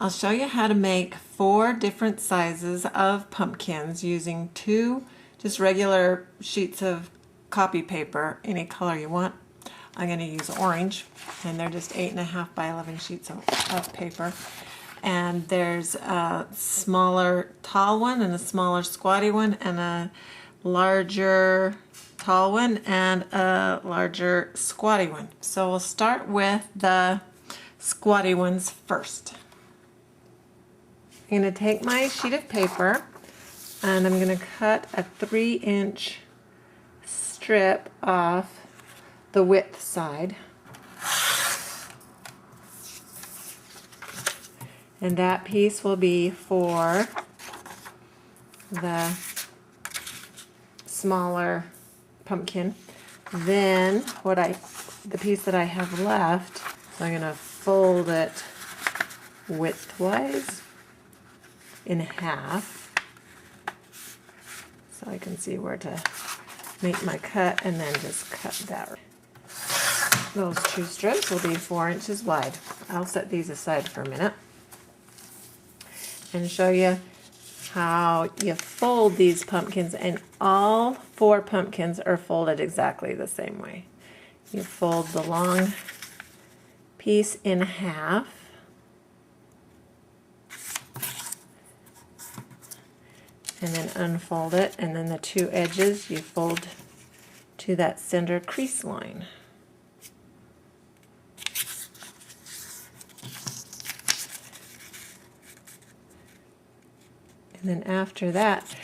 I'll show you how to make 4 different sizes of pumpkins using 2 just regular sheets of copy paper, any color you want. I'm going to use orange, and they're just 8.5 by 11 sheets of paper. And there's a smaller tall one and a smaller squatty one and a larger tall one and a larger squatty one. So we'll start with the squatty ones first. I'm going to take my sheet of paper and I'm going to cut a 3-inch strip off the width side. And that piece will be for the smaller pumpkin. Then the piece that I have left, so I'm going to fold it widthwise in half so I can see where to make my cut, and then just cut that. Those 2 strips will be 4 inches wide. I'll set these aside for a minute and show you how you fold these pumpkins, and all 4 pumpkins are folded exactly the same way. You fold the long piece in half, and then unfold it, and then the 2 edges you fold to that center crease line. And then after that,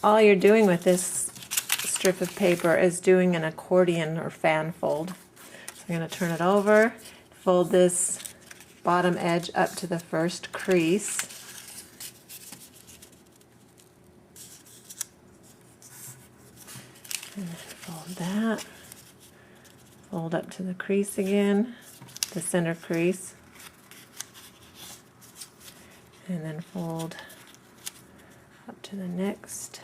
all you're doing with this strip of paper is doing an accordion or fan fold. So I'm going to turn it over, fold this bottom edge up to the first crease. And then fold that, fold up to the crease again, the center crease, and then fold up to the next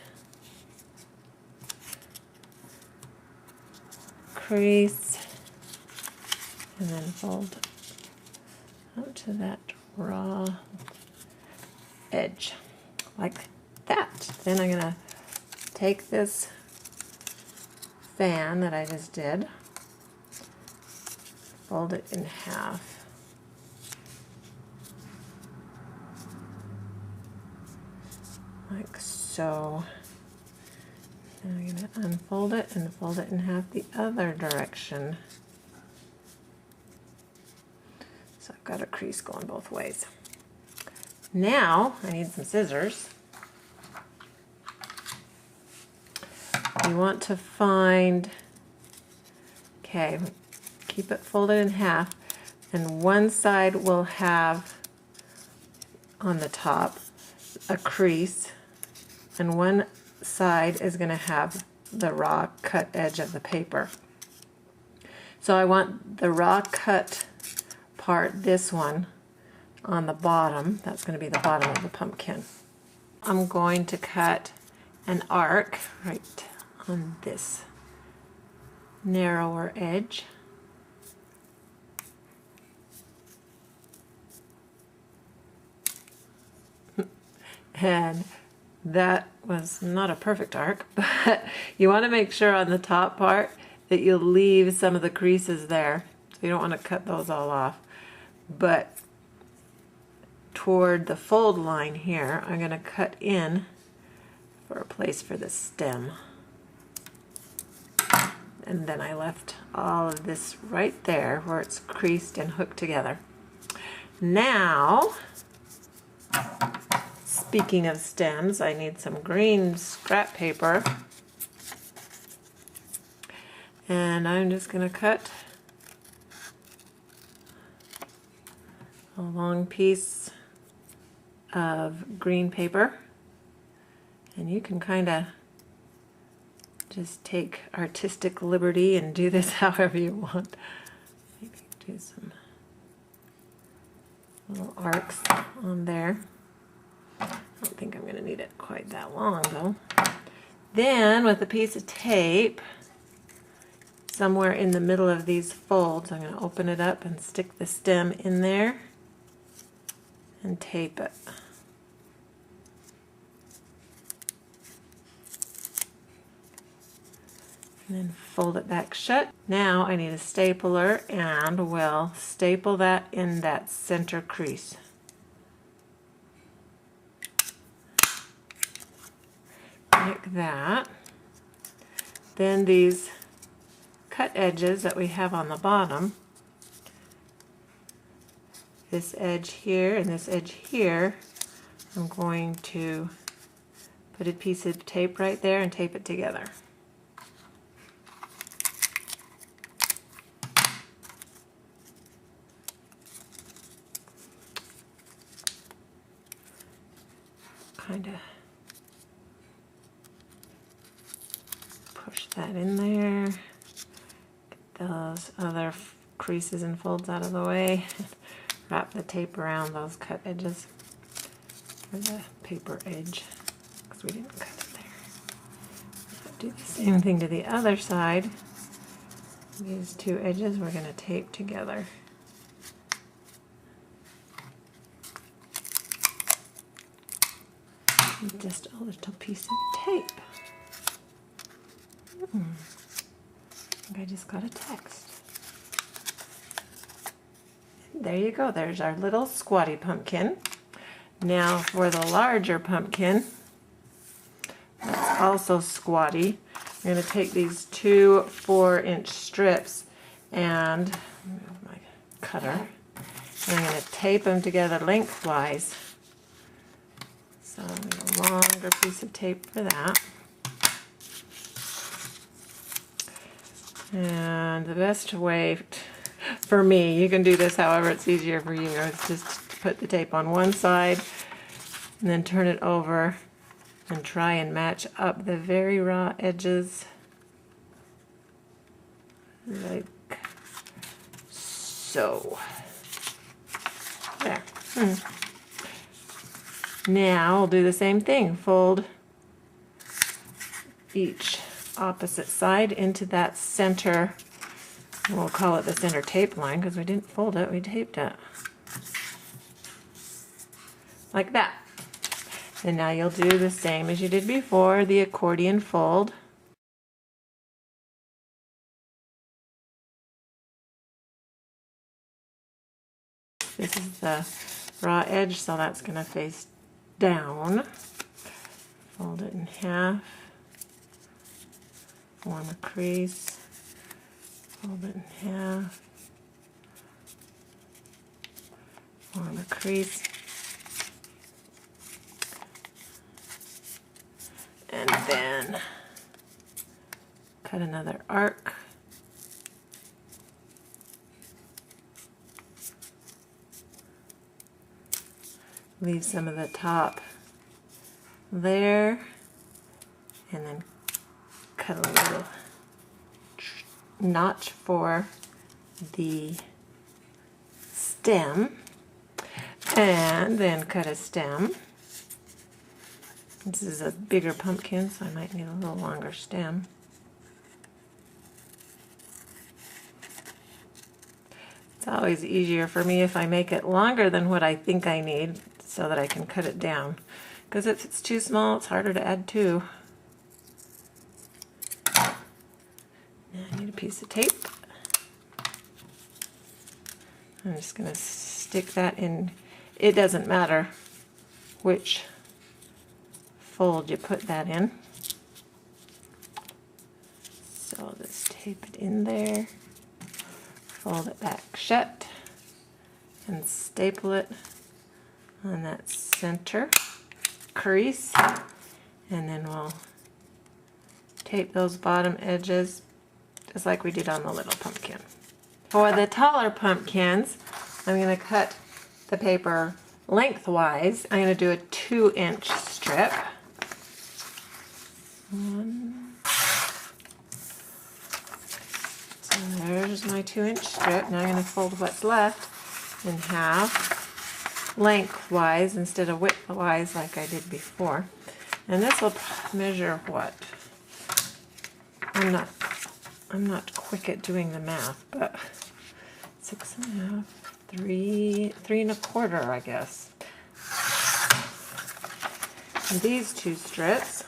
crease, and then fold up to that raw edge, like that. Then I'm going to take this fan that I just did, fold it in half, like so. And I'm going to unfold it and fold it in half the other direction. So I've got a crease going both ways. Now I need some scissors. You want to find, okay, keep it folded in half, and one side will have on the top a crease, and one side is going to have the raw cut edge of the paper. So I want the raw cut part, this one, on the bottom. That's going to be the bottom of the pumpkin. I'm going to cut an arc right on this narrower edge. And that was not a perfect arc, but you want to make sure on the top part that you leave some of the creases there. So you don't want to cut those all off. But toward the fold line here, I'm going to cut in for a place for the stem. And then I left all of this right there where it's creased and hooked together. Now, speaking of stems, I need some green scrap paper. And I'm just going to cut a long piece of green paper. And you can kind of just take artistic liberty and do this however you want. Maybe do some little arcs on there. I don't think I'm going to need it quite that long though. Then with a piece of tape, somewhere in the middle of these folds, I'm going to open it up and stick the stem in there. and tape it. And then fold it back shut. Now I need a stapler and we'll staple that in that center crease. Like that. Then these cut edges that we have on the bottom, this edge here and this edge here, I'm going to put a piece of tape right there and tape it together. Kind of push that in there, get those other creases and folds out of the way, wrap the tape around those cut edges, or the paper edge, because we didn't cut it there. Do the same thing to the other side. These two edges we're going to tape together. Just a little piece of tape. I think I just got a text. There you go. There's our little squatty pumpkin. Now for the larger pumpkin, that's also squatty, I'm going to take these two 4-inch strips and my cutter, and I'm going to tape them together lengthwise. So I need a longer piece of tape for that. And the best way for me, you can do this however it's easier for you, is just to put the tape on one side and then turn it over and try and match up the very raw edges like so. There. Now I'll do the same thing. Fold each opposite side into that center, we'll call it the center tape line because we didn't fold it, we taped it. Like that. And now you'll do the same as you did before, the accordion fold. This is the raw edge, so that's going to face down. Fold it in half. Form a crease. Fold it in half. Form a crease. And then cut another arc. Leave some of the top there, and then cut a little notch for the stem, and then cut a stem. This is a bigger pumpkin, so I might need a little longer stem. It's always easier for me if I make it longer than what I think I need so that I can cut it down. Because if it's too small, it's harder to add to. Now I need a piece of tape. I'm just going to stick that in. It doesn't matter which fold you put that in. So I'll just tape it in there, fold it back shut, and staple it on that center crease, and then we'll tape those bottom edges just like we did on the little pumpkin. For the taller pumpkins, I'm going to cut the paper lengthwise. I'm going to do a 2-inch strip. So there's my 2-inch strip. Now I'm going to fold what's left in half, lengthwise instead of widthwise like I did before. And this will measure what? I'm not quick at doing the math, but 6 1/2, 3 3 1/4, I guess. these two strips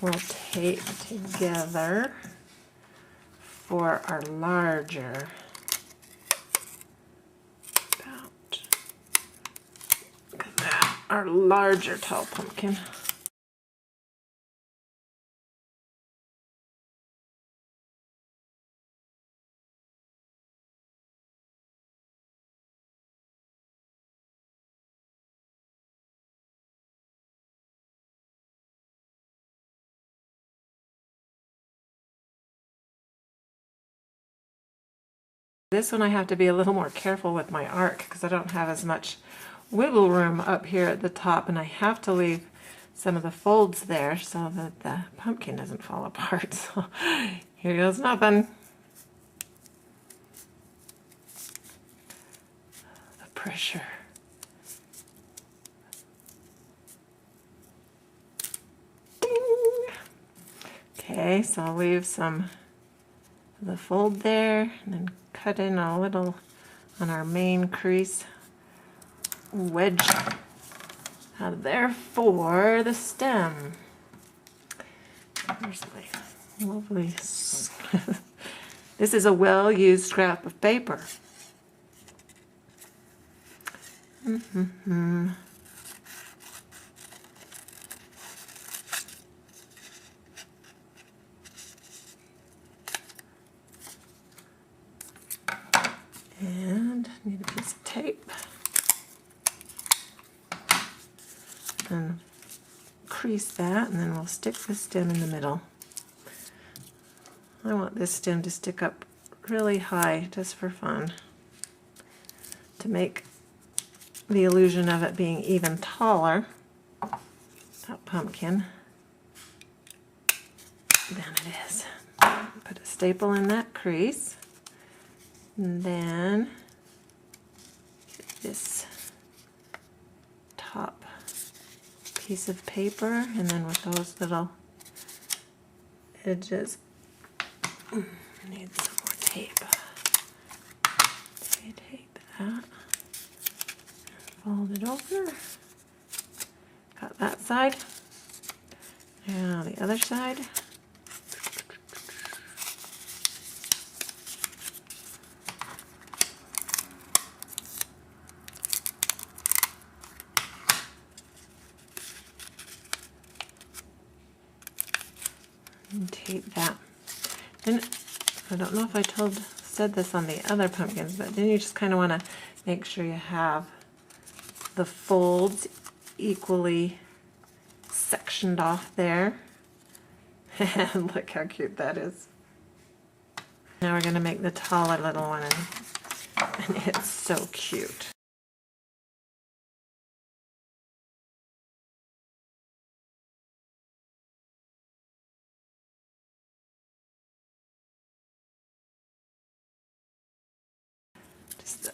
we'll tape together for our larger, look at that, our larger tall pumpkin. This one I have to be a little more careful with my arc because I don't have as much wiggle room up here at the top, and I have to leave some of the folds there so that the pumpkin doesn't fall apart. So here goes nothing. The pressure. Ding! Okay, so I'll leave some of the fold there and then cut in a little on our main crease wedge out of there for the stem. Here's my lovely this is a well-used scrap of paper. And need a piece of tape and crease that, and then we'll stick the stem in the middle. I want this stem to stick up really high just for fun, to make the illusion of it being even taller, that pumpkin, than it is. Put a staple in that crease. And then get this top piece of paper, and then with those little edges, need some more tape. Tape that, fold it over, got that side, now the other side. And tape that. And I don't know if I said this on the other pumpkins, but then you just kind of want to make sure you have the folds equally sectioned off there. And look how cute that is. Now we're going to make the taller little one, and it's so cute. Just the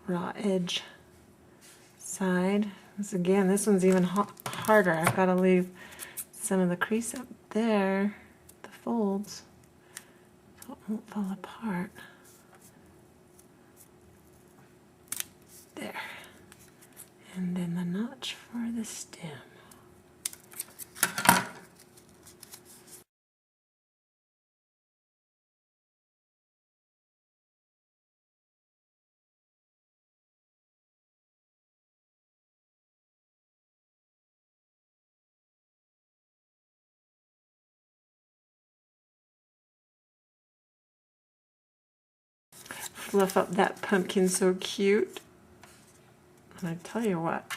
raw edge side. Again, this one's even harder. I've got to leave some of the crease up there, the folds, so it won't fall apart. There. And then the notch for the stem. Fluff up that pumpkin so cute. And I tell you what,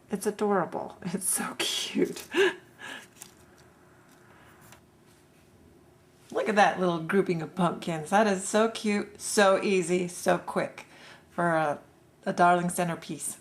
it's adorable. It's so cute. Look at that little grouping of pumpkins. That is so cute, so easy, so quick for a darling centerpiece.